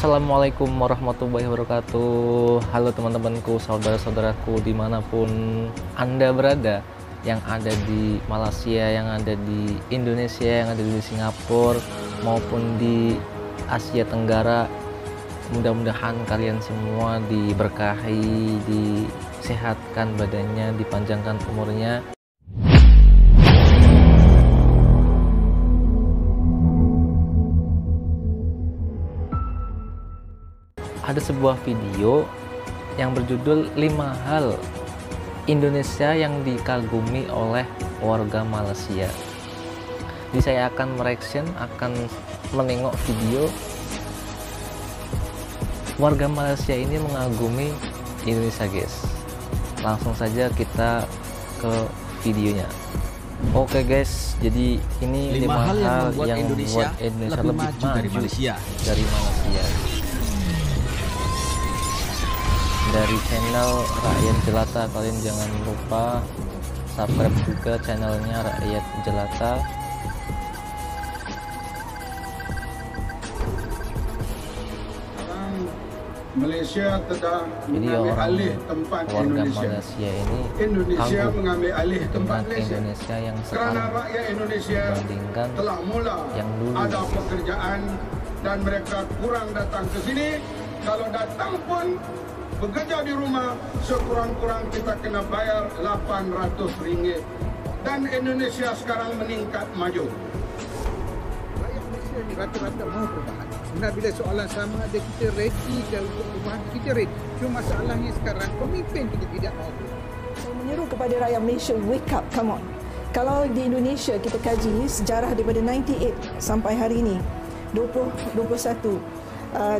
Assalamualaikum warahmatullahi wabarakatuh. Halo teman-temanku, saudara-saudaraku dimanapun Anda berada, yang ada di Malaysia, yang ada di Indonesia, yang ada di Singapura, maupun di Asia Tenggara. Mudah-mudahan kalian semua diberkahi, disehatkan badannya, dipanjangkan umurnya. Ada sebuah video yang berjudul 5 hal Indonesia yang dikagumi oleh warga Malaysia. Jadi saya akan mereaction, akan menengok video warga Malaysia ini mengagumi Indonesia, guys. Langsung saja kita ke videonya. Oke guys, jadi ini 5 hal yang membuat Indonesia lebih maju dari Malaysia. Dari channel Rakyat Jelata, kalian jangan lupa subscribe juga channelnya Rakyat Jelata. Malaysia telah mengambil alih tempat Indonesia. Indonesia mengambil alih tempat Malaysia. Indonesia yang kerana rakyat Indonesia telah mula yang dulu ada pekerjaan dan mereka kurang datang ke sini. Kalau datang pun bekerja di rumah, sekurang-kurang kita kena bayar RM800. Dan Indonesia sekarang meningkat maju. Rakyat Malaysia ni rata-rata mau perubahan. Sebenarnya bila soalan sama ada, kita ready ke untuk perubahan, kita ready. Cuma masalahnya sekarang pemimpin kita tidak mau. Saya menyeru kepada rakyat Malaysia, wake up, come on. Kalau di Indonesia kita kaji sejarah daripada 98 sampai hari ini 2021,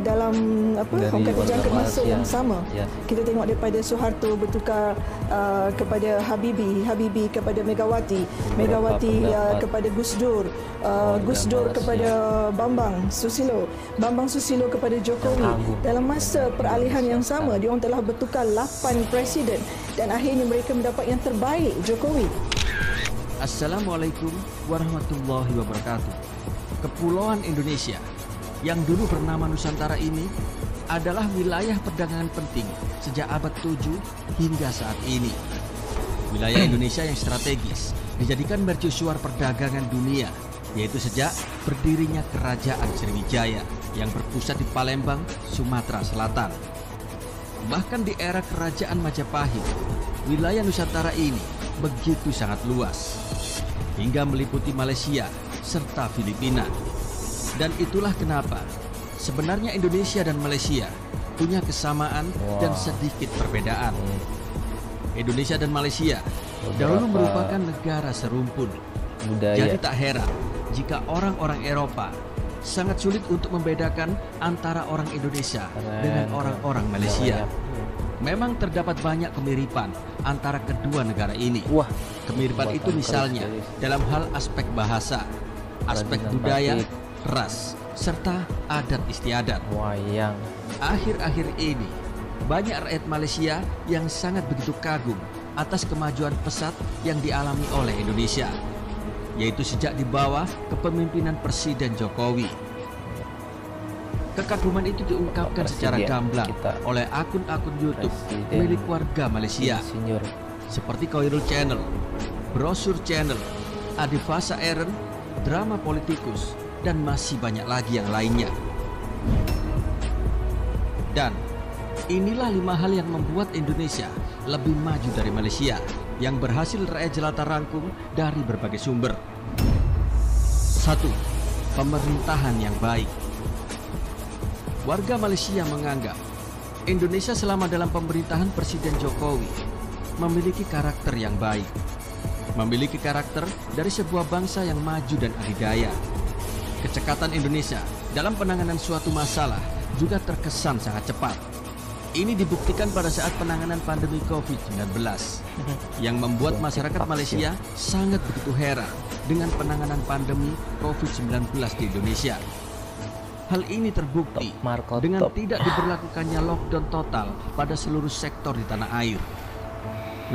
dalam orang kata jangka masa yang sama, kita tengok daripada Soeharto bertukar kepada Habibie kepada Megawati kepada Gus Dur, Gus Dur kepada Bambang Susilo kepada Jokowi. Dalam masa peralihan yang sama, diorang telah bertukar 8 presiden dan akhirnya mereka mendapat yang terbaik, Jokowi. Assalamualaikum warahmatullahi wabarakatuh. Kepulauan Indonesia yang dulu bernama Nusantara ini adalah wilayah perdagangan penting sejak abad 7 hingga saat ini. Wilayah Indonesia yang strategis dijadikan mercusuar perdagangan dunia, yaitu sejak berdirinya Kerajaan Sriwijaya yang berpusat di Palembang, Sumatera Selatan. Bahkan di era Kerajaan Majapahit, wilayah Nusantara ini begitu sangat luas, hingga meliputi Malaysia serta Filipina. Dan itulah kenapa sebenarnya Indonesia dan Malaysia punya kesamaan dan sedikit perbedaan. Indonesia dan Malaysia dahulu merupakan negara serumpun. Jadi tak heran jika orang-orang Eropa sangat sulit untuk membedakan antara orang Indonesia dengan orang-orang Malaysia. Memang terdapat banyak kemiripan antara kedua negara ini. Kemiripan itu misalnya dalam hal aspek bahasa, aspek budaya, ras, serta adat istiadat. Akhir-akhir ini, banyak rakyat Malaysia yang sangat begitu kagum atas kemajuan pesat yang dialami oleh Indonesia, yaitu sejak di bawah kepemimpinan Presiden Jokowi. Kekaguman itu diungkapkan secara gamblang oleh akun-akun YouTube milik warga Malaysia, seperti Koirul Channel, Brosur Channel, Adifasa Eren, Drama Politikus, dan masih banyak lagi yang lainnya. Dan inilah 5 hal yang membuat Indonesia lebih maju dari Malaysia, yang berhasil Rakyat Jelata rangkum dari berbagai sumber. 1. Pemerintahan yang baik. Warga Malaysia menganggap Indonesia selama dalam pemerintahan Presiden Jokowi memiliki karakter yang baik, memiliki karakter dari sebuah bangsa yang maju dan adidaya. Kecekatan Indonesia dalam penanganan suatu masalah juga terkesan sangat cepat. Ini dibuktikan pada saat penanganan pandemi COVID-19 yang membuat masyarakat Malaysia sangat begitu heran dengan penanganan pandemi COVID-19 di Indonesia. Hal ini terbukti dengan tidak diberlakukannya lockdown total pada seluruh sektor di tanah air.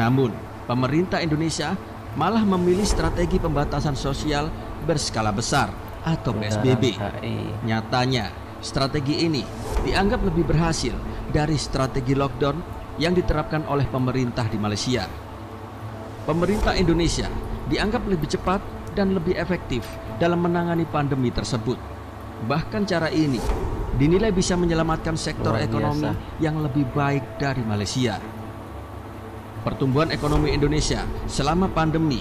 Namun, pemerintah Indonesia malah memilih strategi pembatasan sosial berskala besar atau PSBB. Nyatanya, strategi ini dianggap lebih berhasil dari strategi lockdown yang diterapkan oleh pemerintah di Malaysia. Pemerintah Indonesia dianggap lebih cepat dan lebih efektif dalam menangani pandemi tersebut. Bahkan cara ini dinilai bisa menyelamatkan sektor Luar biasa. ekonomi yang lebih baik dari Malaysia. Pertumbuhan ekonomi Indonesia selama pandemi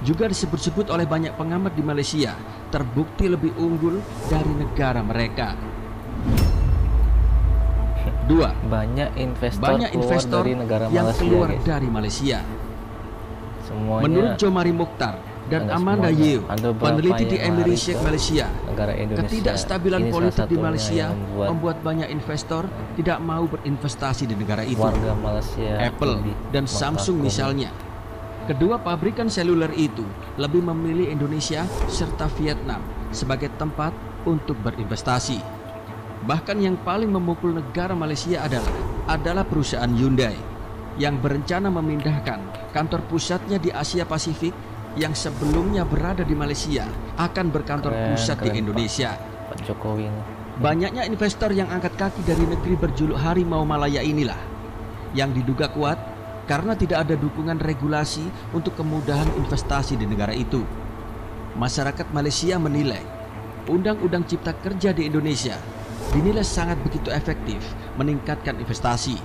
juga disebut-sebut oleh banyak pengamat di Malaysia terbukti lebih unggul dari negara mereka. 2. Banyak investor keluar dari negara yang Malaysia, keluar guys. dari Malaysia. Semuanya Menurut Jomari Mokhtar dan Enggak Amanda semuanya. Yeo, Ada beberapa peneliti di yang Emirates lari Sheikh ke Malaysia, negara Indonesia. ketidakstabilan Ini salah politik di satunya Malaysia yang membuat banyak investor tidak mau berinvestasi di negara itu. warga Malaysia Apple lebih dan Samsung mengagumi. misalnya. Kedua pabrikan seluler itu lebih memilih Indonesia serta Vietnam sebagai tempat untuk berinvestasi. Bahkan yang paling memukul negara Malaysia adalah perusahaan Hyundai yang berencana memindahkan kantor pusatnya di Asia Pasifik yang sebelumnya berada di Malaysia akan berkantor pusat di keren, Indonesia. Pak Jokowi ini. Banyaknya investor yang angkat kaki dari negeri berjuluk Harimau Malaya inilah yang diduga kuat karena tidak ada dukungan regulasi untuk kemudahan investasi di negara itu. Masyarakat Malaysia menilai Undang-Undang Cipta Kerja di Indonesia dinilai sangat begitu efektif meningkatkan investasi.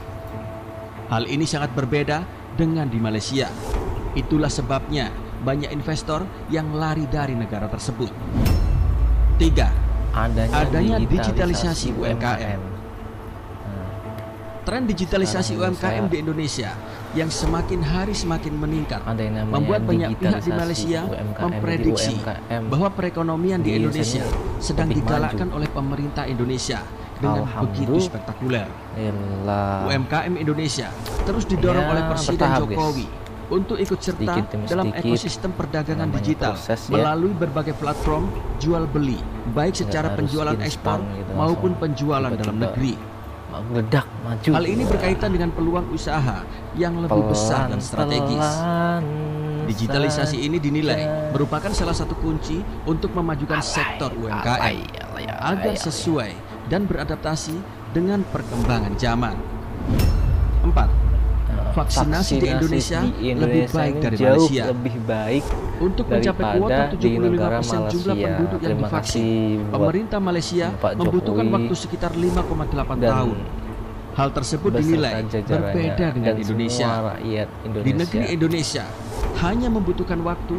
Hal ini sangat berbeda dengan di Malaysia. Itulah sebabnya banyak investor yang lari dari negara tersebut. 3. Adanya digitalisasi UMKM. Tren digitalisasi Sekarang UMKM di Indonesia yang semakin hari semakin meningkat Ada yang namanya membuat banyak pihak di digitalisasi Malaysia UMKM. memprediksi Jadi UMKM bahwa perekonomian di di Indonesia sini sedang lebih digalakkan maju. oleh pemerintah Indonesia dengan begitu Alhamdulillah. spektakuler. Yalah. UMKM Indonesia terus didorong Ya, oleh Presiden bertahap, guys. Jokowi untuk ikut serta Sedikit demi dalam sedikit. ekosistem perdagangan Namanya digital proses, ya. melalui berbagai platform jual beli, baik secara harus penjualan instan ekspor gitu, maupun langsung penjualan dalam tiba-tiba negeri. Meledak maju. Hal ini berkaitan dengan peluang usaha yang lebih besar dan strategis. Digitalisasi ini dinilai merupakan salah satu kunci untuk memajukan sektor UMKM agar sesuai dan beradaptasi dengan perkembangan zaman. 4. Vaksinasi di Indonesia lebih baik ini dari jauh Malaysia. lebih baik Untuk mencapai kuota daripada di negara 75% jumlah Malaysia. penduduk yang Terima divaksin, kasih buat pemerintah Malaysia Pak membutuhkan Jokowi waktu sekitar 5,8 dan tahun. Hal tersebut beserta dinilai jajarannya berbeda dengan dan Indonesia. semua rakyat Indonesia. Di negeri Indonesia hanya membutuhkan waktu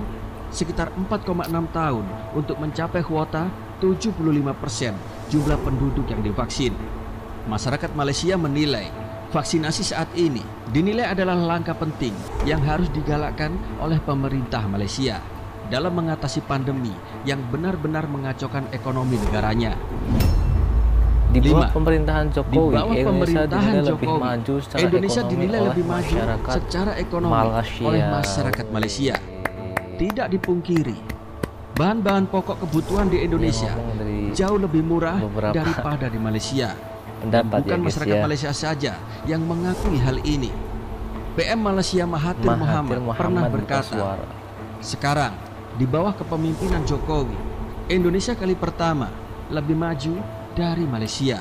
sekitar 4,6 tahun untuk mencapai kuota 75% jumlah penduduk yang divaksin. Masyarakat Malaysia menilai vaksinasi saat ini dinilai adalah langkah penting yang harus digalakkan oleh pemerintah Malaysia dalam mengatasi pandemi yang benar-benar mengacaukan ekonomi negaranya. Di bawah 5. pemerintahan Di Jokowi, bawah Indonesia pemerintahan dinilai lebih Jokowi, maju secara Indonesia ekonomi dinilai oleh lebih maju masyarakat secara ekonomi Malaysia. oleh masyarakat Malaysia. Tidak dipungkiri, bahan-bahan pokok kebutuhan di Indonesia Dia ngomong dari jauh lebih murah beberapa daripada di Malaysia. pendapat Bukan ya guys masyarakat ya. Malaysia saja yang mengakui hal ini. PM Malaysia Mahathir Mohamad pernah berkata, bersuara. sekarang di bawah kepemimpinan Jokowi, Indonesia kali pertama lebih maju dari Malaysia.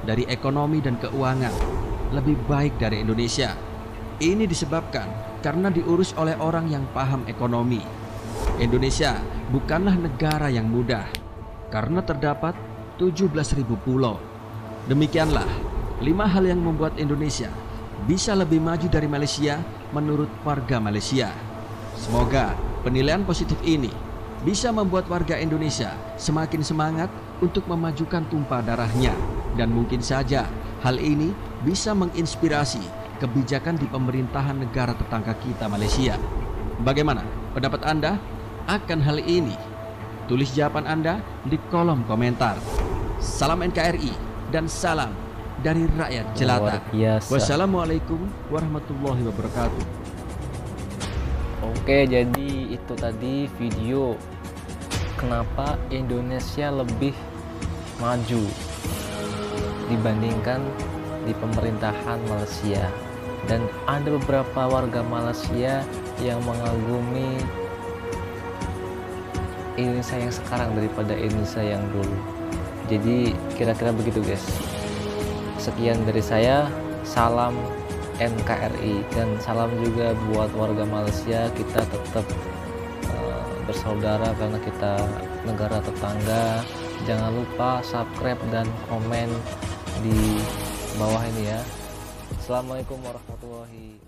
Dari ekonomi dan keuangan lebih baik dari Indonesia. Ini disebabkan karena diurus oleh orang yang paham ekonomi. Indonesia bukanlah negara yang mudah karena terdapat 17.000 pulau. Demikianlah 5 hal yang membuat Indonesia bisa lebih maju dari Malaysia menurut warga Malaysia. Semoga penilaian positif ini bisa membuat warga Indonesia semakin semangat untuk memajukan tumpah darahnya, dan mungkin saja hal ini bisa menginspirasi kebijakan di pemerintahan negara tetangga kita Malaysia. Bagaimana pendapat Anda akan hal ini? Tulis jawaban Anda di kolom komentar. Salam NKRI dan salam dari rakyat jelata. Luar biasa. Wassalamualaikum warahmatullahi wabarakatuh. Oke, jadi itu tadi video kenapa Indonesia lebih maju dibandingkan di pemerintahan Malaysia, dan ada beberapa warga Malaysia yang mengagumi Indonesia yang sekarang daripada Indonesia yang dulu. Jadi kira-kira begitu guys. Sekian dari saya, salam NKRI dan salam juga buat warga Malaysia. Kita tetap bersaudara karena kita negara tetangga. Jangan lupa subscribe dan komen di bawah ini ya. Assalamualaikum warahmatullahi wabarakatuh.